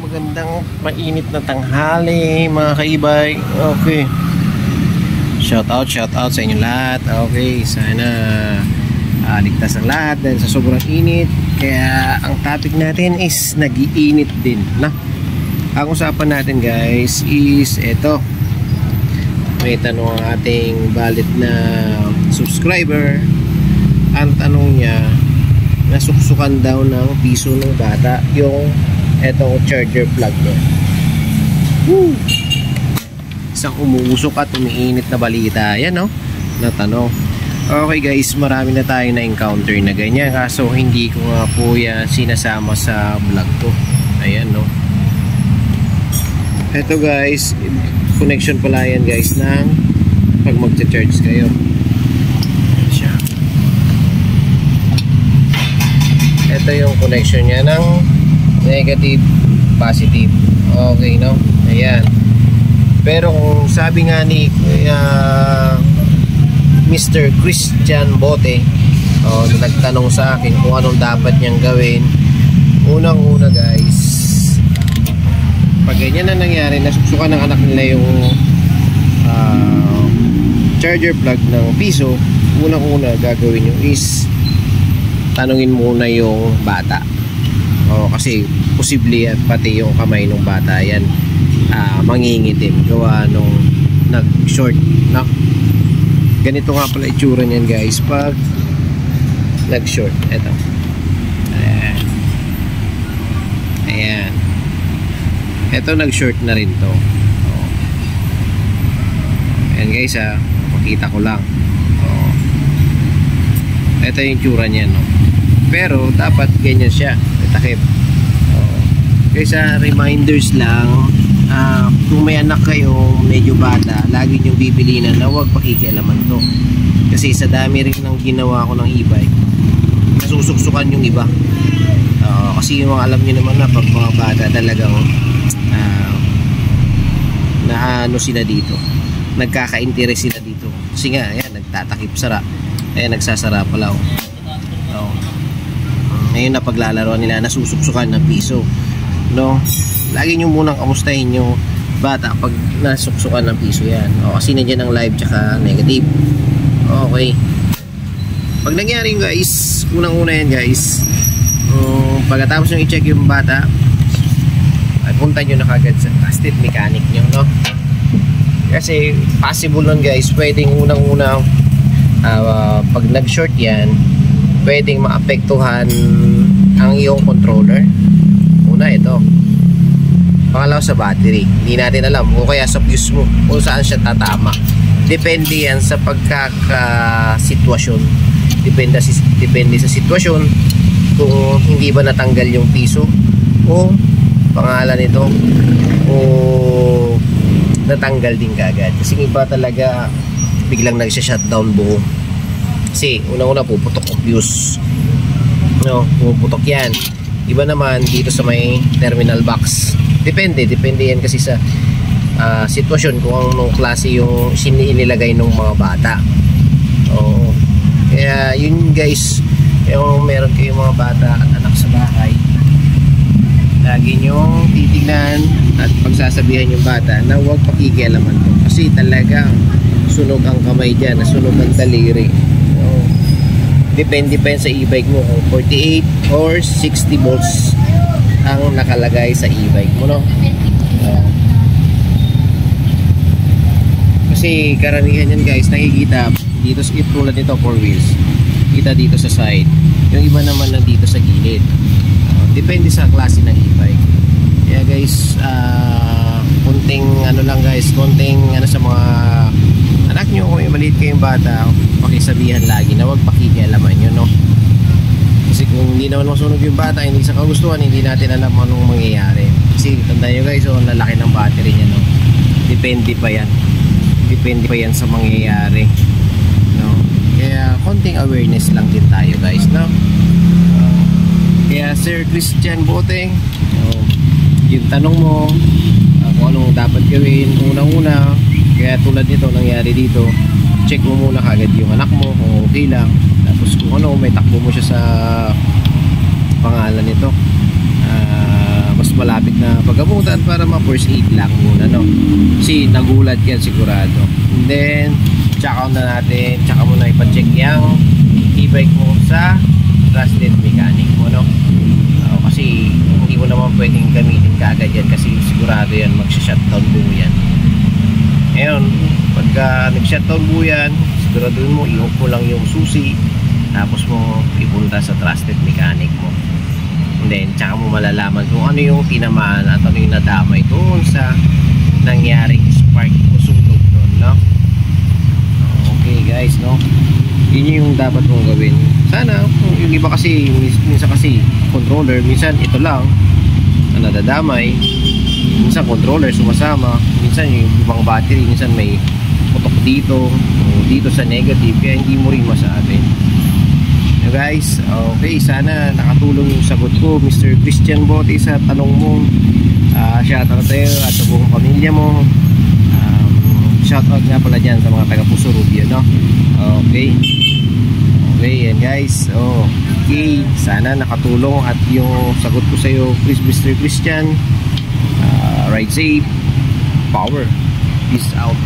magandang mainit na tanghali mga kaibay. Okay. Shout out sa inyo lahat. Okay, sana ligtas ang lahat dahil sa sobrang init. Kaya ang topic natin is nag-iinit din, no? Ang usapan natin guys is eto. May tanong ang ating balit na subscriber. Ang tanong niya, nasuksukan daw ng piso ng bata yung etong charger plug niya. Woo! Isang umuusok at umiinit na balita. Yan, no? Na tanong. Okay guys, marami na tayo na encounter na ganyan, kaso hindi ko nga po yan sinasama sa vlog ko. Ayan, no? Eto guys, connection pala yan guys ng pag magcha-charge kayo. Ayan siya. Ito yung connection niya ng negative, positive. Okay, no? Ayan. Pero kung sabi nga ni Mr. Christian Bote, nagtanong sa akin kung anong dapat niyang gawin. Unang-una guys, pag ganyan na nangyari, nasuksukan ng anak nila yung charger plug ng piso, unang-una gagawin nyo is tanungin muna yung bata. Kasi posible at pati yung kamay ng bata yan mangingitim gawa nung nag-short, no? Ganito nga pala itsura niyan guys pag nag-short. Eto. Ayan. Eto, nag-short na rin to. Ayan guys, makita ko lang. Ito yung itsura niyan, no? Pero dapat ganyan siya, takip. Guys, reminders lang, kung may anak kayo medyo bata, lagi nyo bibilinan na huwag pakikialaman to. Kasi sa dami rin ng ginawa ko ng e-bike, nasusuksukan yung iba. Kasi yung alam nyo naman na pag mga bata talagang naano sila dito, nagkaka-interest sila dito. Kasi nga, ayan, nagtatakip sara. Ayan, nagsasara pala. Ngayon na paglalaroan nila, nasusuksukan ng piso, no? Lagi nyo munang kamustahin yung bata pag nasuksukan ng piso yan. Kasi nandiyan ang live tsaka negative. Okay. Pag nangyari guys, unang-una yan guys, pagkatapos nyo i-check yung bata, ay punta nyo na kagad sa trusted mechanic nyo, no? Kasi possible nun guys, pwedeng unang-una pag nag-short yan, pwedeng maapektuhan ang iyong controller. Una, ito. Pangalawa, sa battery. Hindi natin alam o kaya sa fuse mo kung saan siya tatama. Depende yan sa pagkakasitwasyon. Depende sa sitwasyon kung hindi ba natanggal yung piso o pangalan nito o natanggal din kagad. Kasi iba talaga biglang nagsha-shutdown buo. Kasi una-una puputok ang fuse, no? Puputok yan. Iba naman dito sa may terminal box. Depende yan kasi sa sitwasyon kung anong klase yung inilagay ng mga bata. Kaya yun guys, yung meron kayong mga bata at anak sa bahay, lagi nyong titignan at pagsasabihan yung bata na huwag pakikialaman to. Kasi talaga sunog ang kamay dyan, sunog ang daliri. Depende pa yan sa e-bike mo kung 48 or 60 volts ang nakalagay sa e-bike mo, no? Kasi karamihan yan guys, nakikita dito sa tulad nito 4 wheels, kita dito sa side, yung iba naman nandito sa gilid. Depende sa klase ng e-bike. Kaya guys, kunting ano lang guys, kunting ano sa mga anak nyo, kung maliit kayong bata, pakisabihan lagi na huwag pakikialaman nyo, no? Kasi kung hindi naman masunod yung bata, hindi sa kagustuhan, hindi natin alam anong mangyayari. Kasi tandaan nyo guys, ang lalaki ng battery nya, no? Depende pa yan sa mangyayari, no? Kaya konting awareness lang din tayo guys, no? Kaya Sir Christian Bote, yung tanong mo kung anong dapat gawin, unang-una, kaya tulad nito nangyari dito, check mo muna kagad yung anak mo kung okay lang. Tapos kung ano, may takbo mo siya sa pangalan nito, mas malapit na paggamutan para ma-first aid lang muna, no? Kasi nagulat yan sigurado. And then check out na natin, tsaka mo na ipacheck yung e-bike mo sa trusted mechanic mo, no? Kasi hindi mo naman pwedeng gamitin kaagad yan kasi sigurado yan magsha-shutdown buo yan. Ngayon, pagka nag-shutdown buo yan, siguraduhin mo i-off mo lang yung susi, tapos mo ipunta sa trusted mechanic mo. And then tsaka mo malalaman kung ano yung tinamaan at ano yung nadamay doon sa nangyaring spark o sunog doon, no? Okay guys, no? Yun yung dapat mong gawin. Sana yung iba kasi minsan kasi controller, minsan ito lang ang nadadamay, minsan controller sumasama, minsan yung ibang battery, minsan may putok dito sa negative, kaya hindi mo rin masabi. So guys, okay, sana nakatulong yung sagot ko, Mr. Christian Bote, sa tanong mo. Shoutout tayo at sa buong pamilya mo. Shoutout nga pala dyan sa mga taga Puso Rubio, no? Okay, yan guys. Okay, sana nakatulong at yung sagot ko sa iyo, please Mr. Christian, ride safe, power, peace out.